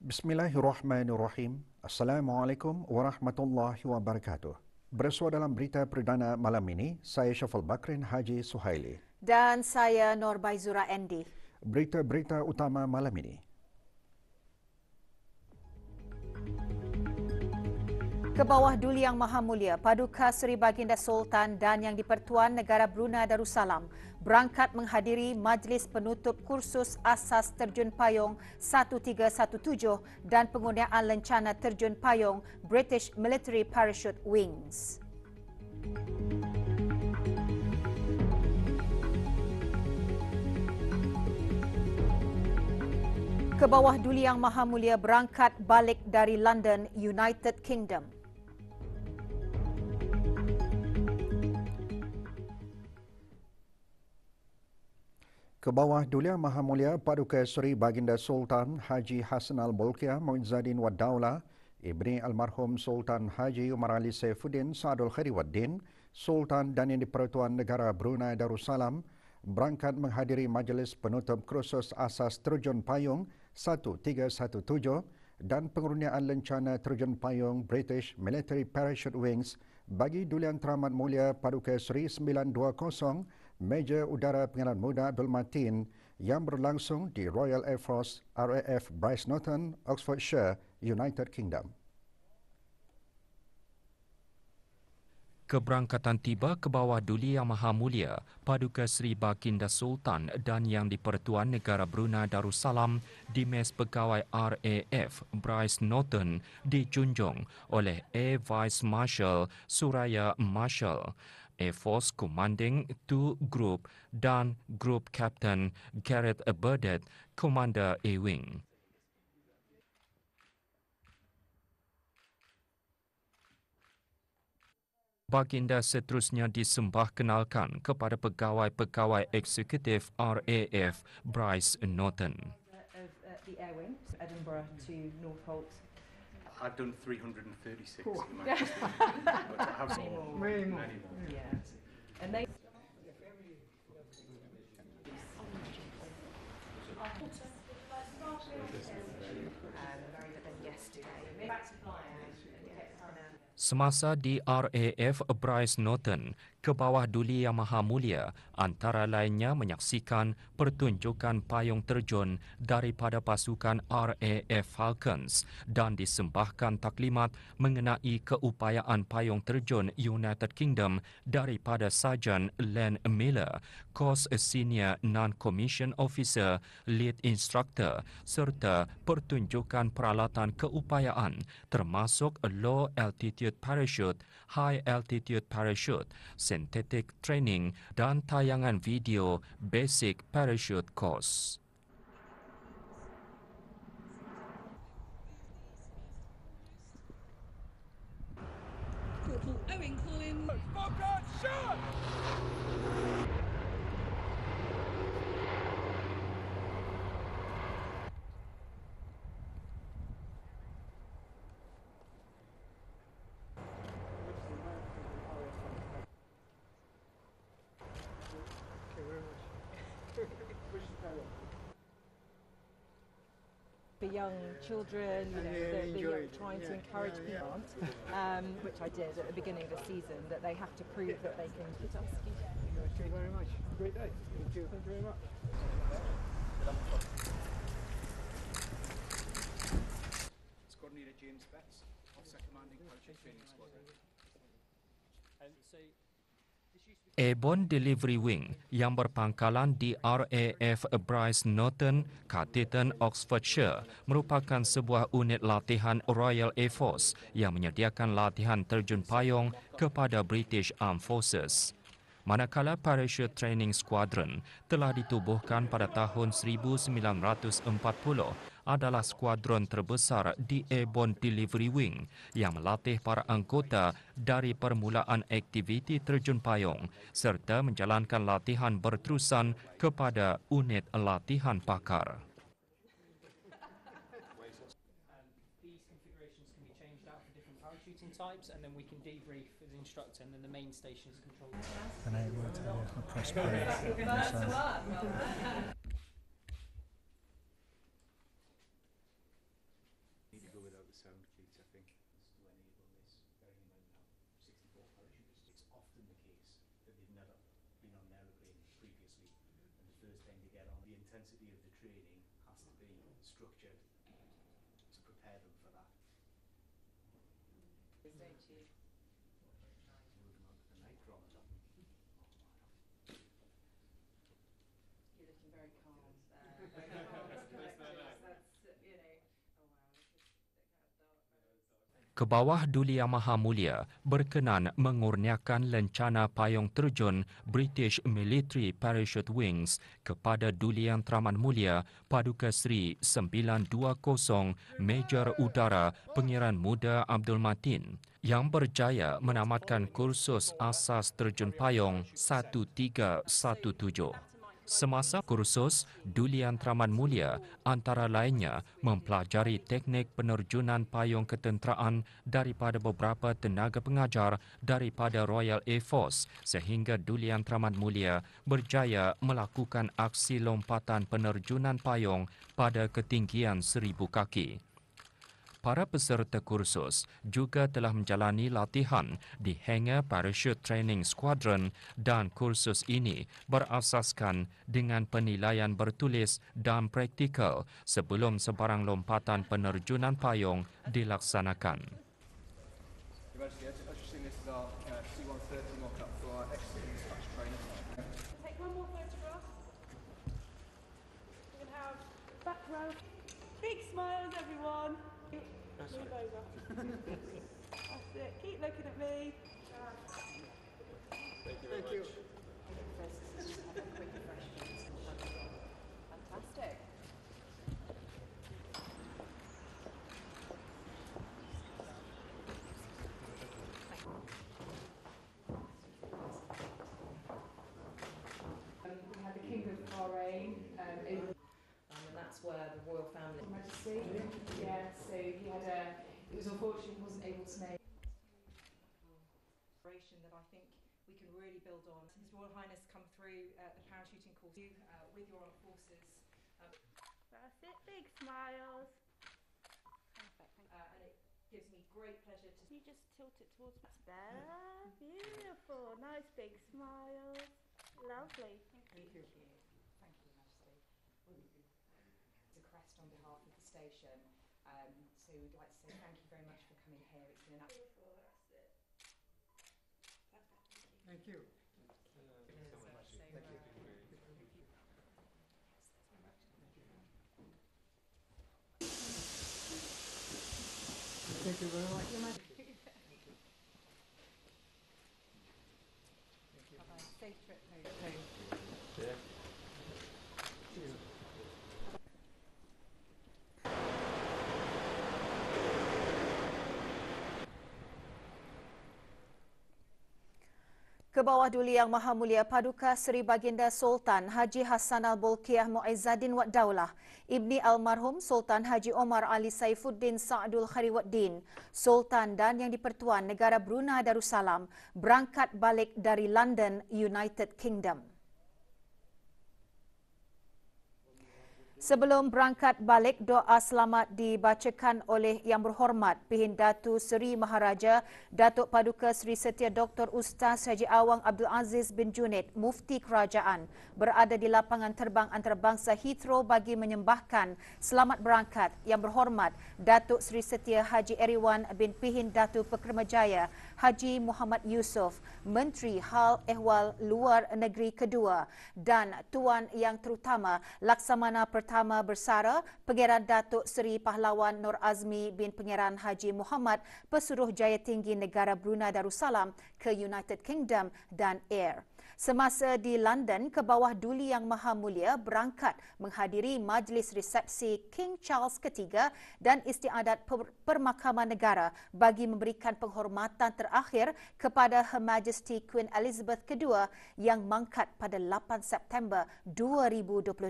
Bismillahirrahmanirrahim. Assalamualaikum warahmatullahi wabarakatuh. Bersua dalam berita perdana malam ini, saya Syafal Bakrin Haji Suhaili. Dan saya Nur Baizura Andy. Berita-berita utama malam ini. Ke bawah Duli Yang Maha Mulia, Paduka Seri Baginda Sultan dan Yang di-Pertuan Negara Brunei Darussalam berangkat menghadiri majlis penutup kursus asas terjun payung 1317 dan penggunaan lencana terjun payung British Military Parachute Wings. Ke bawah Duli Yang Maha Mulia berangkat balik dari London, United Kingdom. Ke bawah Duli Yang Maha Mulia Paduka Seri Baginda Sultan Haji Hassan Al-Bolkiah Muizzaddin Wad Daulah, Ibni Almarhum Sultan Haji Umar Ali Saifuddin Saadul Khairuddin, Sultan dan Yang di-Pertuan Negara Brunei Darussalam berangkat menghadiri majlis penutup kursus asas terjun payung 1317 dan pengurniaan lencana terjun payung British Military Parachute Wings bagi Duli Yang Teramat Mulia Paduka Seri 920 Major Udara Pengenalan Muda Abdul Matin yang berlangsung di Royal Air Force RAF Bryce Norton, Oxfordshire, United Kingdom. Keberangkatan tiba ke bawah Duli Yang Maha Mulia Paduka Seri Baginda Sultan dan Yang di-Pertuan Negara Brunei Darussalam di Mes Pegawai RAF Bryce Norton dijunjung oleh Air Vice Marshal Suraya Marshal, Air Force Commanding 2 Group dan Group Captain Gareth Burdett, Commander A-Wing. Baginda seterusnya disembah kenalkan kepada pegawai-pegawai eksekutif RAF Bryce Norton. The Air Wing, Edinburgh to Northolt. I've done 336 in my history, but I have seen many more. Yeah. And they... very good yesterday. Back to flying. Semasa di RAF Bryce Norton, ke bawah Duli Yang Maha Mulia antara lainnya menyaksikan pertunjukan payung terjun daripada pasukan RAF Falcons dan disembahkan taklimat mengenai keupayaan payung terjun United Kingdom daripada Sarjan Len Miller, Course Senior Non-Commissioned Officer Lead Instructor serta pertunjukan peralatan keupayaan termasuk Low Altitude Parachute, High Altitude Parachute, Synthetic Training dan tayangan video Basic Parachute Course. Corporal Owen Collins. Focus, shot! For young children, trying to encourage people, which I did at the beginning of the season, that they have to prove that they can. Thank you very much. Great day. Thank you. Thank you very much. Squadron Leader James Betts, Officer Commanding Parachute Training Squadron. Airborne Delivery Wing yang berpangkalan di RAF Bryce Norton, Carterton, Oxfordshire merupakan sebuah unit latihan Royal Air Force yang menyediakan latihan terjun payung kepada British Armed Forces. Manakala Parachute Training Squadron telah ditubuhkan pada tahun 1940, adalah skuadron terbesar di Airborne Delivery Wing yang melatih para anggota dari permulaan aktiviti terjun payung serta menjalankan latihan berterusan kepada unit latihan pakar. Types, and then we can debrief with the instructor, and then the main station is controlled. Enable to press play. never been on an aeroplane previously, and the first time they get on, the intensity of the training has to be structured to prepare them for that. Don't you? Moving on to the night chronometer. You're looking very calm. Very calm. That's, you know. Oh wow, look how dark. Ke bawah Duli Yang Maha Mulia berkenan mengurniakan lencana payung terjun British Military Parachute Wings kepada Duli Yang Teramat Mulia Paduka Seri 920 Major Udara Pengiran Muda Abdul Matin yang berjaya menamatkan kursus asas terjun payung 1317. Semasa kursus, Duli Yang Teramat Mulia antara lainnya mempelajari teknik penerjunan payung ketenteraan daripada beberapa tenaga pengajar daripada Royal Air Force sehingga Duli Yang Teramat Mulia berjaya melakukan aksi lompatan penerjunan payung pada ketinggian 1000 kaki. Para peserta kursus juga telah menjalani latihan di Hangar Parachute Training Squadron dan kursus ini berasaskan dengan penilaian bertulis dan praktikal sebelum sebarang lompatan penerjunan payung dilaksanakan. Take one more photograph. We can have back row. Big smiles, everyone. Move over. That's it. Keep looking at me. Thank you. Fantastic. We had the King of Bahrain, and that's where the royal family. Majesty. Yeah. So he had a. It was unfortunate he wasn't able to make. That I think we can really build on. His Royal Highness come through the parachuting course with your armed forces. That's it. Big smiles. Perfect. And it gives me great pleasure to. You just tilt it towards us. There. Beautiful. Nice big smiles. Lovely. Thank you. Thank you, Majesty. It's a crest on behalf of the station. So we'd like to say thank you very much for coming here. It's been an absolute. Thank you. Thank you very much. Bye-bye. Safe trip home. Ke bawah Duli Yang Maha Mulia Paduka Seri Baginda Sultan Haji Hassanal Bolkiah Muizzaddin Wad Daulah, Ibni Almarhum Sultan Haji Omar Ali Saifuddin Sa'dul Khariwaddin, Sultan dan Yang di-Pertuan Negara Brunei Darussalam berangkat balik dari London, United Kingdom. Sebelum berangkat balik, doa selamat dibacakan oleh Yang Berhormat Pihin Datu Seri Maharaja Datuk Paduka Seri Setia Dr. Ustaz Haji Awang Abdul Aziz bin Junid, Mufti Kerajaan, berada di lapangan terbang antarabangsa Heathrow bagi menyembahkan selamat berangkat Yang Berhormat Datuk Seri Setia Haji Eriwan bin Pihin Datu Pekermajaya Haji Muhammad Yusof, Menteri Hal Ehwal Luar Negeri kedua, dan Tuan Yang Terutama Laksamana Pertama Bersara Pangeran Datuk Seri Pahlawan Nur Azmi bin Pangeran Haji Muhammad Pesuruh Jaya Tinggi Negara Brunei Darussalam ke United Kingdom dan Air. Semasa di London, ke bawah Duli Yang Maha Mulia berangkat menghadiri majlis resepsi King Charles III dan istiadat permakaman negara bagi memberikan penghormatan terakhir kepada Her Majesty Queen Elizabeth II yang mangkat pada 8 September 2022.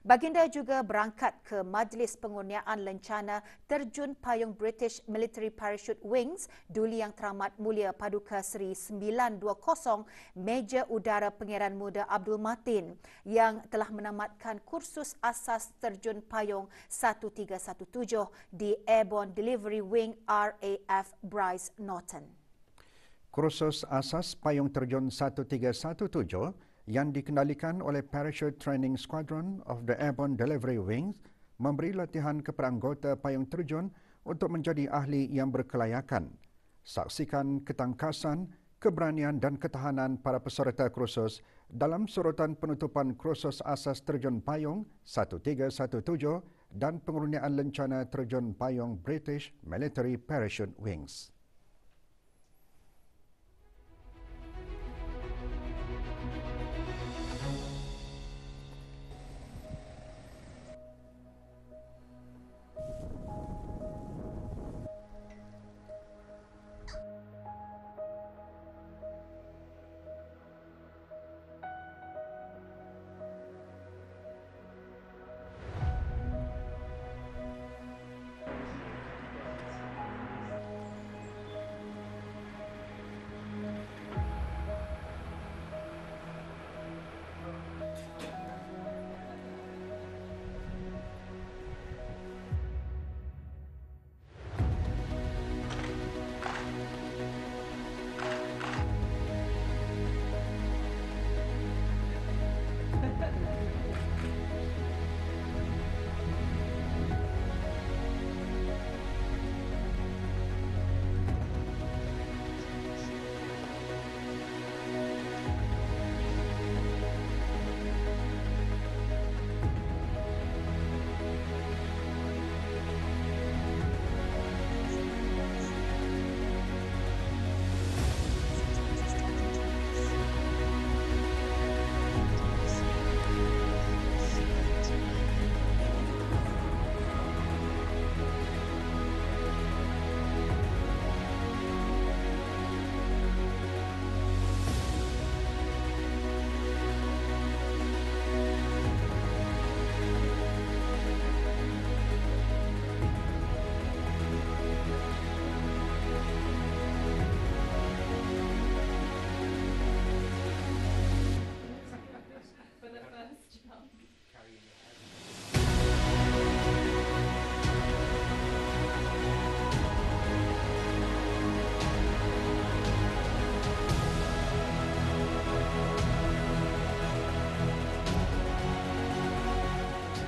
Baginda juga berangkat ke majlis pengurniaan lencana terjun payung British Military Parachute Wings Duli Yang Teramat Mulia Paduka Seri 920 Major Udara Pangeran Muda Abdul Matin yang telah menamatkan kursus asas terjun payung 1317 di Airborne Delivery Wing RAF Bryce Norton. Kursus asas payung terjun 1317 yang dikendalikan oleh Parachute Training Squadron of the Airborne Delivery Wings memberi latihan kepada anggota payung terjun untuk menjadi ahli yang berkelayakan. Saksikan ketangkasan, keberanian dan ketahanan para peserta kursus dalam surutan penutupan kursus asas terjun payung 1317 dan pengurniaan lencana terjun payung British Military Parachute Wings.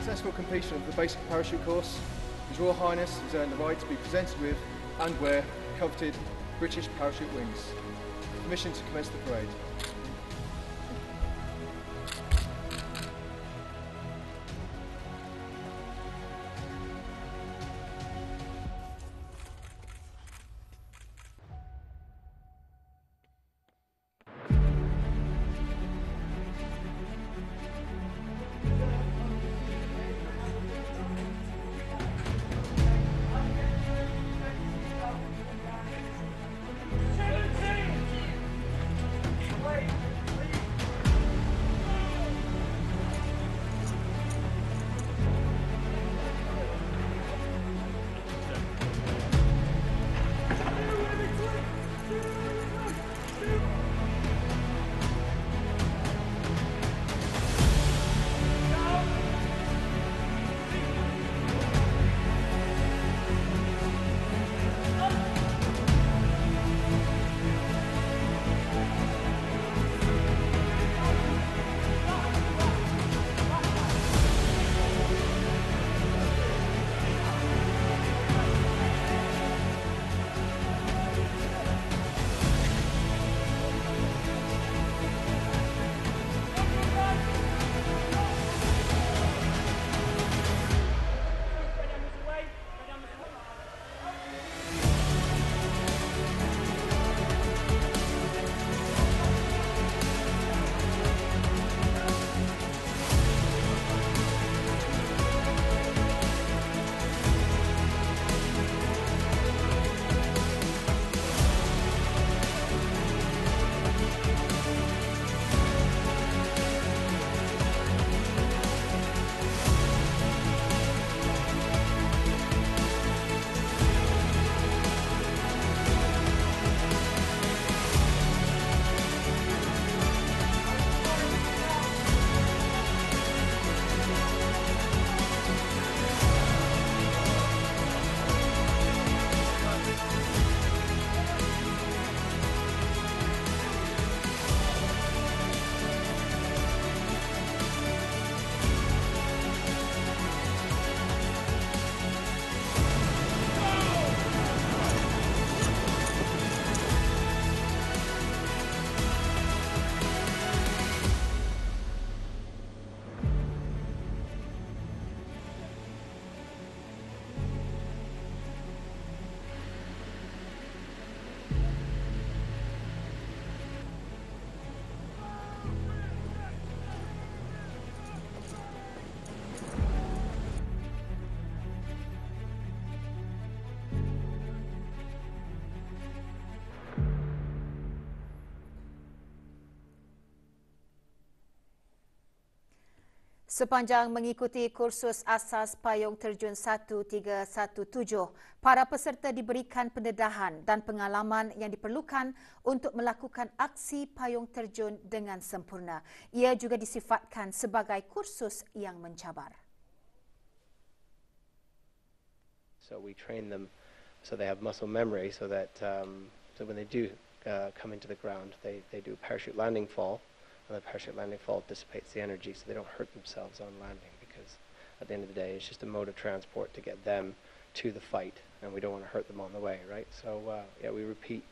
Successful completion of the basic parachute course, His Royal Highness has earned the right to be presented with and wear coveted British parachute wings. Permission to commence the parade. Wait. Sepanjang mengikuti kursus asas payung terjun 1317, para peserta diberikan pendedahan dan pengalaman yang diperlukan untuk melakukan aksi payung terjun dengan sempurna. Ia juga disifatkan sebagai kursus yang mencabar. So we train them so they have muscle memory so that so when they do come into the ground, they do parachute landing fall. And the parachute landing fall dissipates the energy so they don't hurt themselves on landing, because at the end of the day it's just a mode of transport to get them to the fight, and we don't want to hurt them on the way, right? So yeah, we repeat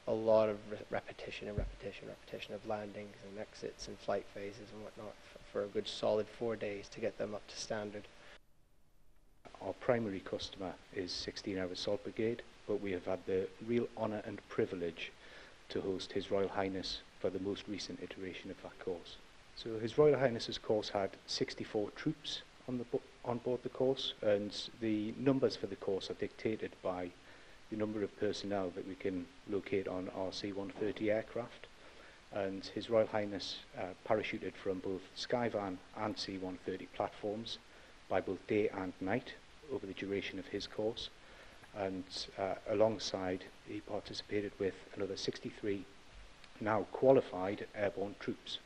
a lot of repetition of landings and exits and flight phases and whatnot for a good solid 4 days to get them up to standard. Our primary customer is 16-hour Salt Brigade, but we have had the real honour and privilege to host His Royal Highness for the most recent iteration of that course. So His Royal Highness's course had 64 troops on board the course, and the numbers for the course are dictated by the number of personnel that we can locate on our C-130 aircraft. And His Royal Highness parachuted from both Skyvan and C-130 platforms by both day and night over the duration of his course. And alongside, he participated with another 63 now qualified airborne troops.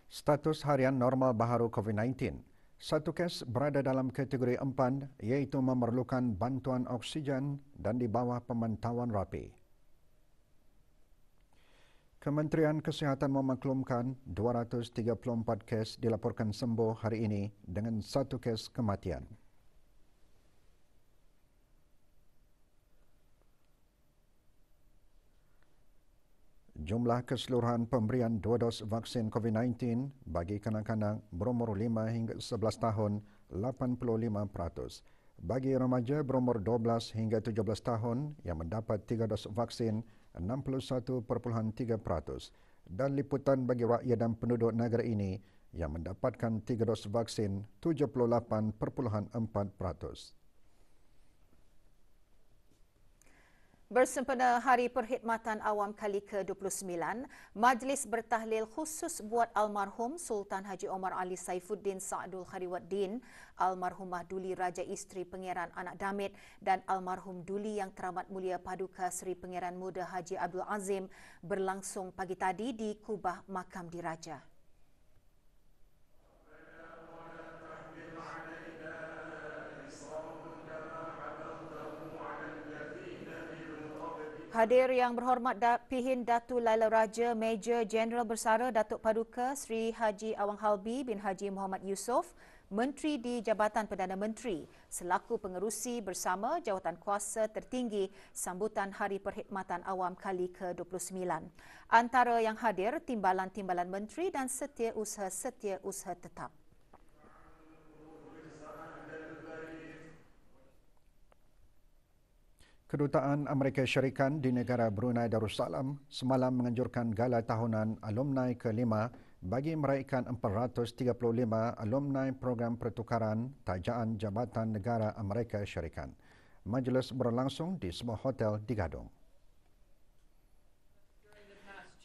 Status harian normal baharu COVID-19. Satu kes berada dalam kategori 4, iaitu memerlukan bantuan oksigen dan di bawah pemantauan rapi. Kementerian Kesihatan memaklumkan 234 kes dilaporkan sembuh hari ini dengan 1 kes kematian. Jumlah keseluruhan pemberian 2 dos vaksin COVID-19 bagi kanak-kanak berumur 5 hingga 11 tahun 85%. Bagi remaja berumur 12 hingga 17 tahun yang mendapat 3 dos vaksin 61.3%. Dan liputan bagi rakyat dan penduduk negara ini yang mendapatkan 3 dos vaksin 78.4%. Bersempena Hari Perkhidmatan Awam kali ke-29, Majlis Bertahlil Khusus buat almarhum Sultan Haji Omar Ali Saifuddin Sa'dul Khadiruddin, almarhumah Duli Raja Isteri Pangeran Anak Damit dan almarhum Duli Yang Teramat Mulia Paduka Seri Pangeran Muda Haji Abdul Azim berlangsung pagi tadi di Kubah Makam Diraja. Hadir yang berhormat Pihin Datu Laila Raja Major Jeneral Bersara Datuk Paduka Sri Haji Awang Halbi bin Haji Muhammad Yusof, Menteri di Jabatan Perdana Menteri, selaku pengerusi bersama jawatan kuasa tertinggi sambutan Hari Perkhidmatan Awam kali ke-29. Antara yang hadir, timbalan-timbalan menteri dan setiausaha tetap. Kedutaan Amerika Syarikat di negara Brunei Darussalam semalam menganjurkan gala tahunan alumni ke-5 bagi meraihkan 435 alumni program pertukaran tajaan Jabatan Negara Amerika Syarikat. Majlis berlangsung di sebuah hotel di Gadong.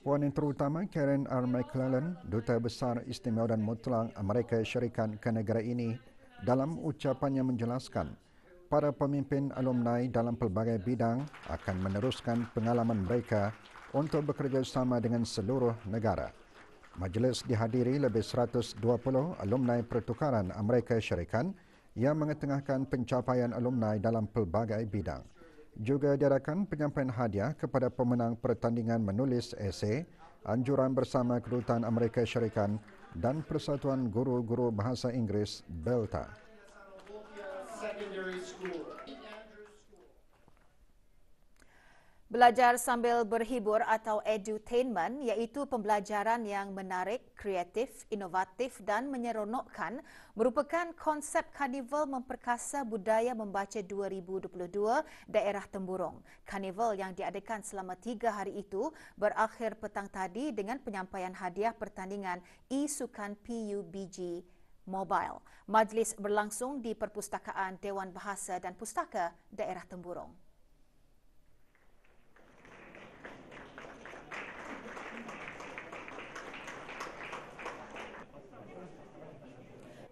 Puan yang terutama Karen R. McClellan, Duta Besar Istimewa dan Mutlak Amerika Syarikat ke negara ini, dalam ucapannya menjelaskan para pemimpin alumni dalam pelbagai bidang akan meneruskan pengalaman mereka untuk bekerjasama dengan seluruh negara. Majlis dihadiri lebih 120 alumni pertukaran Amerika Syarikat yang mengetengahkan pencapaian alumni dalam pelbagai bidang. Juga diadakan penyampaian hadiah kepada pemenang pertandingan menulis esei, anjuran bersama Kedutaan Amerika Syarikat dan Persatuan Guru-Guru Bahasa Inggeris Belta. Belajar sambil berhibur atau edutainment iaitu pembelajaran yang menarik, kreatif, inovatif dan menyeronokkan merupakan konsep Karnival Memperkasa Budaya Membaca 2022 Daerah Temburong. Karnival yang diadakan selama 3 hari itu berakhir petang tadi dengan penyampaian hadiah pertandingan e-sukan PUBG Mobile. Majlis berlangsung di Perpustakaan Dewan Bahasa dan Pustaka Daerah Temburong.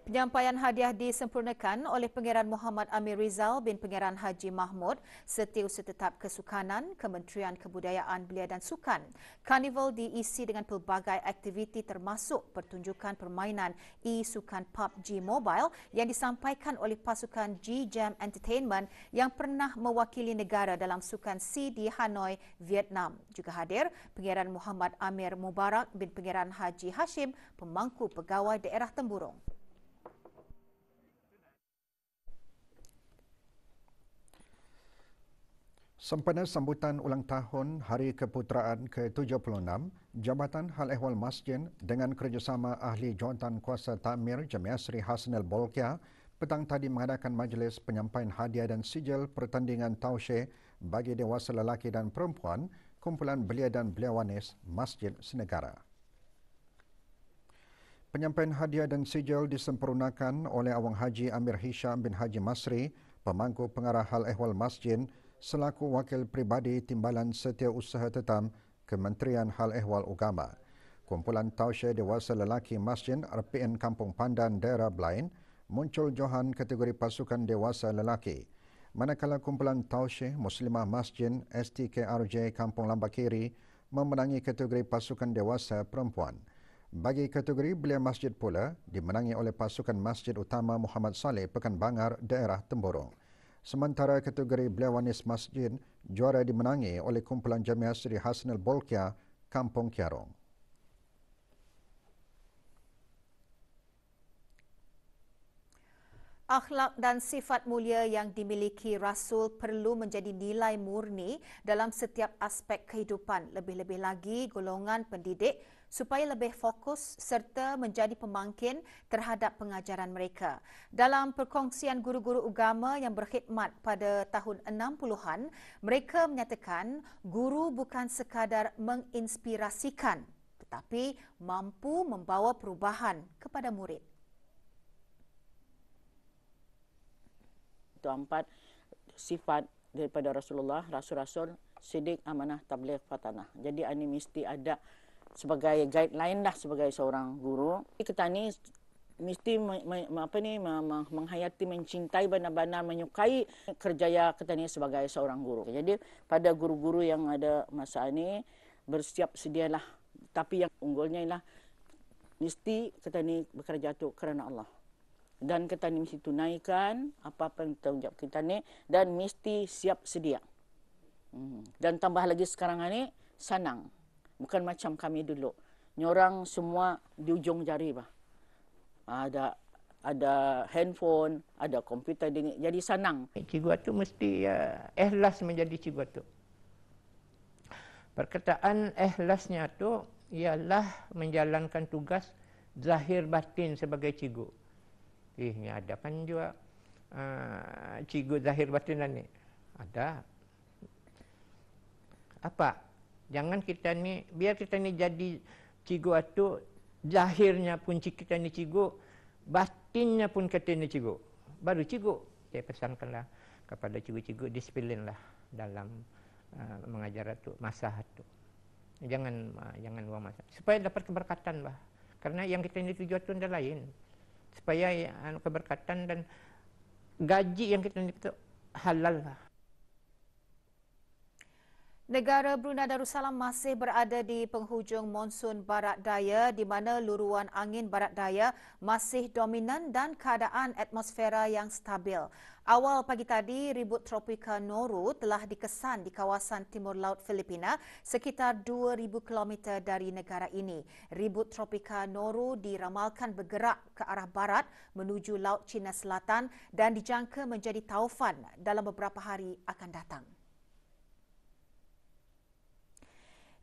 Penyampaian hadiah disempurnakan oleh Pangeran Muhammad Amir Rizal bin Pangeran Haji Mahmud, Setiausaha Tetap Kesukanan, Kementerian Kebudayaan Belia dan Sukan. Karnival diisi dengan pelbagai aktiviti termasuk pertunjukan permainan e-sukan PUBG Mobile yang disampaikan oleh pasukan G-Jam Entertainment yang pernah mewakili negara dalam sukan SEA di Hanoi, Vietnam. Juga hadir Pangeran Muhammad Amir Mubarak bin Pangeran Haji Hashim, pemangku pegawai daerah Temburong. Sempena sambutan ulang tahun Hari Keputeraan ke-76, Jabatan Hal Ehwal Masjid dengan kerjasama Ahli Jawatan Kuasa Takmir Jamiah Seri Hasnal Bolkiah petang tadi mengadakan majlis penyampaian hadiah dan sijil pertandingan tausyih bagi dewasa lelaki dan perempuan kumpulan belia dan beliawanis Masjid Senegara. Penyampaian hadiah dan sijil disempurnakan oleh Awang Haji Amir Hisham bin Haji Masri, pemangku pengarah Hal Ehwal Masjid selaku wakil pribadi Timbalan Setiausaha Tetap Kementerian Hal Ehwal Agama. Kumpulan tausyih dewasa lelaki Masjid RPN Kampung Pandan Daerah Blain muncul johan kategori pasukan dewasa lelaki. Manakala kumpulan tausyih Muslimah Masjid STKRJ Kampung Lambakiri memenangi kategori pasukan dewasa perempuan. Bagi kategori belia masjid pula dimenangi oleh pasukan Masjid Utama Muhammad Saleh Pekan Bangar Daerah Temburong. Sementara kategori beliawanis masjid juara dimenangi oleh kumpulan Jamiah Seri Hasnal Bolkiah Kampung Kiarong. Akhlak dan sifat mulia yang dimiliki Rasul perlu menjadi nilai murni dalam setiap aspek kehidupan, lebih-lebih lagi golongan pendidik supaya lebih fokus serta menjadi pemangkin terhadap pengajaran mereka. Dalam perkongsian guru-guru agama yang berkhidmat pada tahun 60-an, mereka menyatakan guru bukan sekadar menginspirasikan tetapi mampu membawa perubahan kepada murid. Itu 4 sifat daripada Rasulullah, Rasul-Rasul, sidik, amanah, tabligh, fatanah. Jadi ini mesti ada sebagai guideline lah sebagai seorang guru. Kita ni mesti menghayati, mencintai, benar-benar menyukai kerjaya kita ni sebagai seorang guru. Jadi pada guru-guru yang ada masa ini bersiap sedialah. Tapi yang unggulnya ialah mesti kita ni bekerja tu kerana Allah. Dan kita ni mesti tunaikan apa-apa yang tanggungjawab kita ni dan mesti siap sedia. Dan tambah lagi sekarang ni senang. Bukan macam kami dulu. Nyorang semua di ujung jari bah. Ada handphone, ada komputer, jadi senang. Cikgu tu mesti ikhlas menjadi cikgu tu. Perkataan ikhlasnya tu ialah menjalankan tugas zahir batin sebagai cikgu. Ni ada kan juga cikgu zahir batin ni. Ada. Apa? Jangan kita ni, biar kita ni jadi cikgu tu, zahirnya pun kita ni cikgu, batinnya pun kita ni cikgu. Baru cikgu. Saya pesankanlah kepada cikgu-cikgu disiplinlah dalam mengajar tu, masa tu. Jangan buang masa. Supaya dapat keberkatan bah. Karena yang kita ni tuju tu adalah lain. Supaya keberkatan dan gaji yang kita ni tu halal lah. Negara Brunei Darussalam masih berada di penghujung monsun barat daya di mana luruan angin barat daya masih dominan dan keadaan atmosfera yang stabil. Awal pagi tadi, ribut tropika Noru telah dikesan di kawasan timur laut Filipina sekitar 2,000 km dari negara ini. Ribut tropika Noru diramalkan bergerak ke arah barat menuju Laut Cina Selatan dan dijangka menjadi taufan dalam beberapa hari akan datang.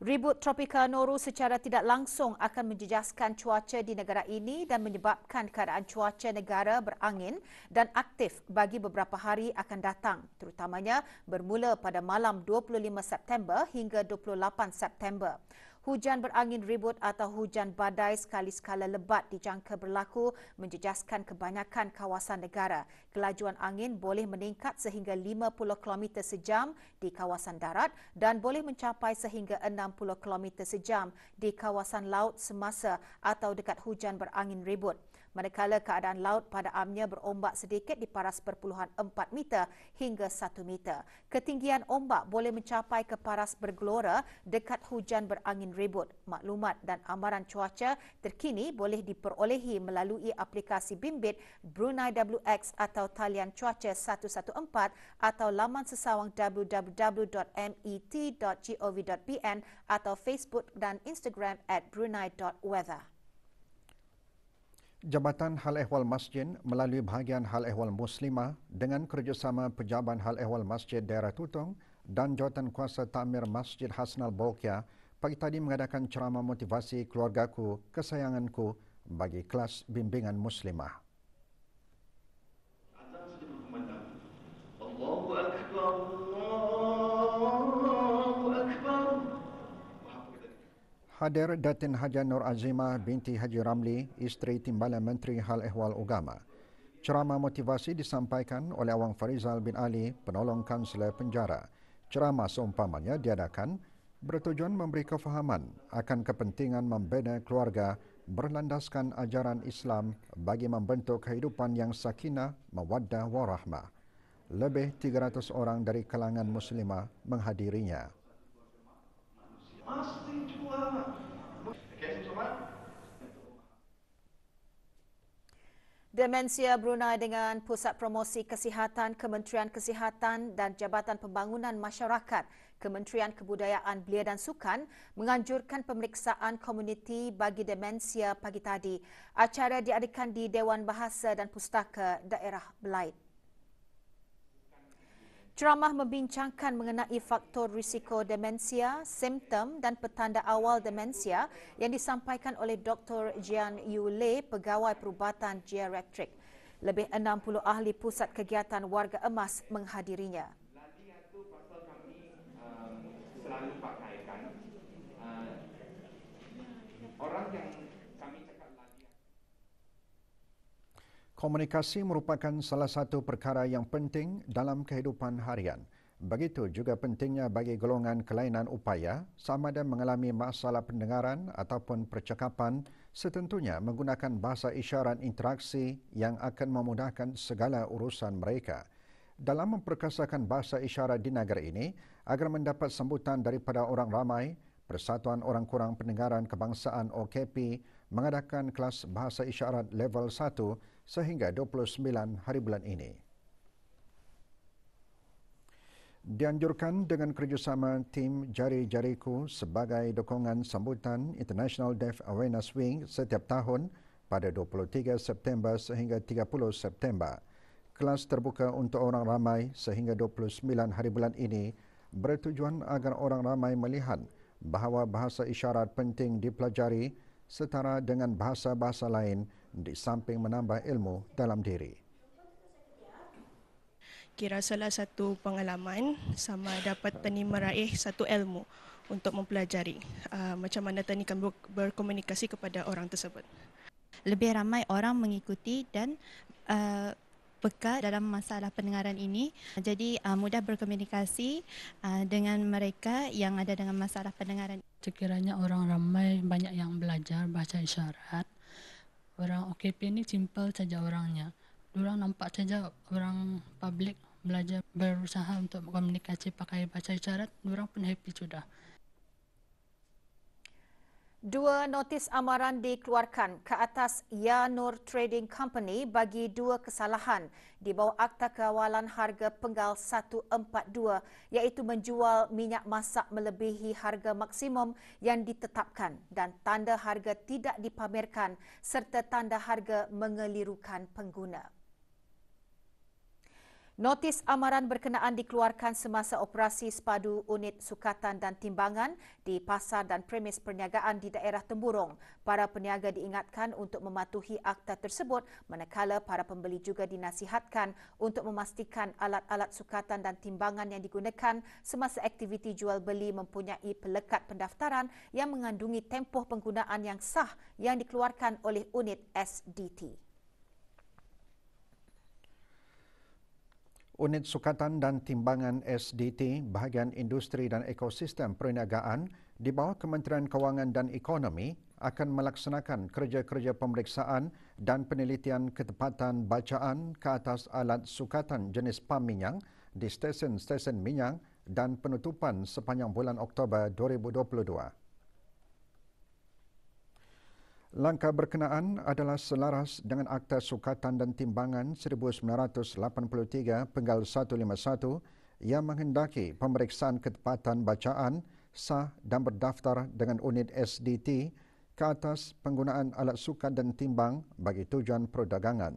Ribut tropika Noru secara tidak langsung akan menjejaskan cuaca di negara ini dan menyebabkan keadaan cuaca negara berangin dan aktif bagi beberapa hari akan datang, terutamanya bermula pada malam 25 September hingga 28 September. Hujan berangin ribut atau hujan badai sekali-sekala lebat dijangka berlaku menjejaskan kebanyakan kawasan negara. Kelajuan angin boleh meningkat sehingga 50 km sejam di kawasan darat dan boleh mencapai sehingga 60 km sejam di kawasan laut semasa atau dekat hujan berangin ribut. manakala keadaan laut pada amnya berombak sedikit di paras perpuluhan 4 meter hingga 1 meter. Ketinggian ombak boleh mencapai ke paras bergelora dekat hujan berangin ribut. Maklumat dan amaran cuaca terkini boleh diperolehi melalui aplikasi bimbit Brunei WX atau talian cuaca 114 atau laman sesawang www.met.gov.pn atau Facebook dan Instagram @brunei.weather. Jabatan Hal Ehwal Masjid melalui bahagian Hal Ehwal Muslimah dengan kerjasama Pejabat Hal Ehwal Masjid Daerah Tutong dan Jawatan Kuasa Takmir Masjid Hasnal Bolkiah pagi tadi mengadakan ceramah motivasi keluargaku, kesayanganku bagi kelas bimbingan Muslimah. Allahu Akbar, Allahu Akbar. Hadir Datin Haja Nur Azimah binti Haji Ramli, isteri Timbalan Menteri Hal Ehwal Agama. Ceramah motivasi disampaikan oleh Awang Farizal bin Ali, penolong Kansler Penjara. Ceramah seumpamanya diadakan bertujuan memberi kefahaman akan kepentingan membina keluarga berlandaskan ajaran Islam bagi membentuk kehidupan yang sakinah, mawaddah warahmah. Lebih 300 orang dari kalangan muslimah menghadirinya. Demensia Brunei dengan Pusat Promosi Kesihatan, Kementerian Kesihatan dan Jabatan Pembangunan Masyarakat, Kementerian Kebudayaan Belia dan Sukan menganjurkan pemeriksaan komuniti bagi demensia pagi tadi. Acara diadakan di Dewan Bahasa dan Pustaka Daerah Belait. Ceramah membincangkan mengenai faktor risiko demensia, simptom dan petanda awal demensia yang disampaikan oleh Dr. Jian Yu Le, Pegawai Perubatan Geriatrik. Lebih 60 ahli pusat kegiatan warga emas menghadirinya. Selalu pakaikan orang yang kami cakap lagi. Komunikasi merupakan salah satu perkara yang penting dalam kehidupan harian. Begitu juga pentingnya bagi golongan kelainan upaya sama ada mengalami masalah pendengaran ataupun percakapan, setentunya menggunakan bahasa isyarat interaksi yang akan memudahkan segala urusan mereka. Dalam memperkasakan bahasa isyarat di negara ini, agar mendapat sambutan daripada orang ramai, Persatuan Orang Kurang Pendengaran Kebangsaan OKP mengadakan kelas bahasa isyarat level 1 sehingga 29 hari bulan ini. Dianjurkan dengan kerjasama tim Jari-Jariku sebagai dukungan sambutan International Deaf Awareness Week setiap tahun pada 23 September sehingga 30 September. Kelas terbuka untuk orang ramai sehingga 29 hari bulan ini bertujuan agar orang ramai melihat bahawa bahasa isyarat penting dipelajari setara dengan bahasa-bahasa lain di samping menambah ilmu dalam diri. Kira salah satu pengalaman sama dapat Tani meraih satu ilmu untuk mempelajari macam mana Tani kan berkomunikasi kepada orang tersebut. Lebih ramai orang mengikuti dan peka dalam masalah pendengaran ini, jadi mudah berkomunikasi dengan mereka yang ada dengan masalah pendengaran. Sekiranya orang ramai banyak yang belajar bahasa isyarat, orang OKP ini simple saja orangnya. Diorang nampak saja orang publik belajar berusaha untuk komunikasi pakai bahasa isyarat, diorang pun happy sudah. 2 notis amaran dikeluarkan ke atas Yanur Trading Company bagi 2 kesalahan di bawah Akta Kawalan Harga Penggal 142 iaitu menjual minyak masak melebihi harga maksimum yang ditetapkan dan tanda harga tidak dipamerkan serta tanda harga mengelirukan pengguna. Notis amaran berkenaan dikeluarkan semasa operasi sepadu unit sukatan dan timbangan di pasar dan premis perniagaan di daerah Temburong. Para peniaga diingatkan untuk mematuhi akta tersebut manakala para pembeli juga dinasihatkan untuk memastikan alat-alat sukatan dan timbangan yang digunakan semasa aktiviti jual beli mempunyai pelekat pendaftaran yang mengandungi tempoh penggunaan yang sah yang dikeluarkan oleh unit SDT. Unit Sukatan dan Timbangan SDT, bahagian industri dan ekosistem perniagaan di bawah Kementerian Kewangan dan Ekonomi akan melaksanakan kerja-kerja pemeriksaan dan penelitian ketepatan bacaan ke atas alat sukatan jenis pam minyak di stesen-stesen minyak dan penutupan sepanjang bulan Oktober 2022. Langkah berkenaan adalah selaras dengan Akta Sukatan dan Timbangan 1983 Penggal 151 yang menghendaki pemeriksaan ketepatan bacaan sah dan berdaftar dengan unit SDT ke atas penggunaan alat sukat dan timbang bagi tujuan perdagangan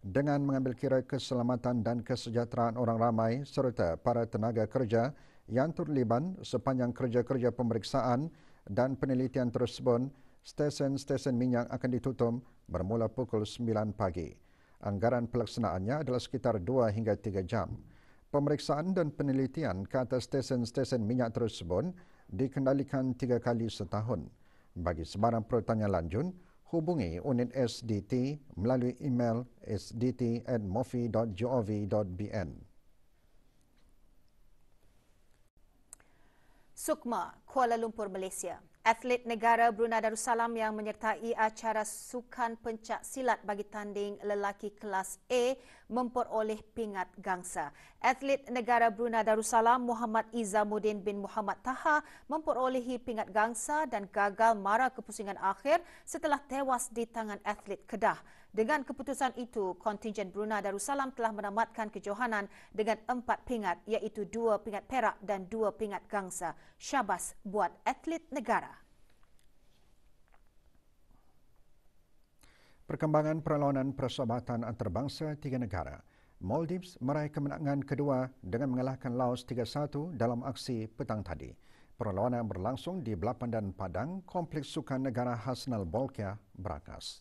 dengan mengambil kira keselamatan dan kesejahteraan orang ramai serta para tenaga kerja yang terlibat sepanjang kerja-kerja pemeriksaan dan penelitian tersebut. Stesen-stesen minyak akan ditutup bermula pukul 9 pagi. Anggaran pelaksanaannya adalah sekitar 2 hingga 3 jam. Pemeriksaan dan penelitian ke atas stesen-stesen minyak tersebut dikendalikan 3 kali setahun. Bagi sebarang pertanyaan lanjut, hubungi unit SDT melalui email sdt@mofi.gov.bn. Sukma, Kuala Lumpur, Malaysia. Atlet negara Brunei Darussalam yang menyertai acara sukan pencak silat bagi tanding lelaki kelas A memperoleh pingat gangsa. Atlet negara Brunei Darussalam Muhammad Izamuddin bin Muhammad Taha memperolehi pingat gangsa dan gagal mara ke pusingan akhir setelah tewas di tangan atlet Kedah. Dengan keputusan itu, kontingen Brunei Darussalam telah menamatkan kejohanan dengan 4 pingat iaitu 2 pingat perak dan 2 pingat gangsa. Syabas buat atlet negara. Perkembangan perlawanan persahabatan antarabangsa 3 negara. Maldives meraih kemenangan kedua dengan mengalahkan Laos 3-1 dalam aksi petang tadi. Perlawanan berlangsung di Belapandan Padang, Kompleks Sukan Negara Hasnal Bolkiah, Brankas.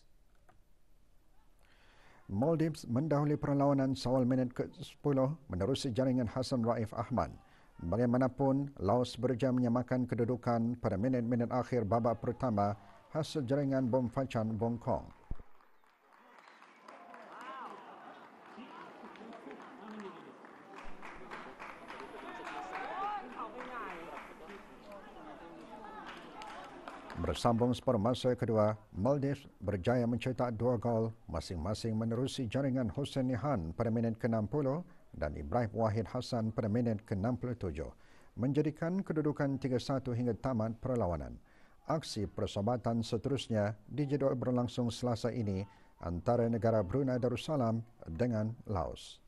Maldives mendahului perlawanan seawal minit ke-10 menerusi jaringan Hassan Raif Ahmad. Bagaimanapun, Laos berjaya menyamakan kedudukan pada minit-minit akhir babak pertama hasil jaringan bom Fachan Bongkong. Bersambung separuh masa kedua, Maldives berjaya mencetak 2 gol masing-masing menerusi jaringan Hussein Nihan pada minit ke-60 dan Ibrahim Wahid Hassan pada minit ke-67, menjadikan kedudukan 3-1 hingga tamat perlawanan. Aksi persahabatan seterusnya dijadual berlangsung Selasa ini antara negara Brunei Darussalam dengan Laos.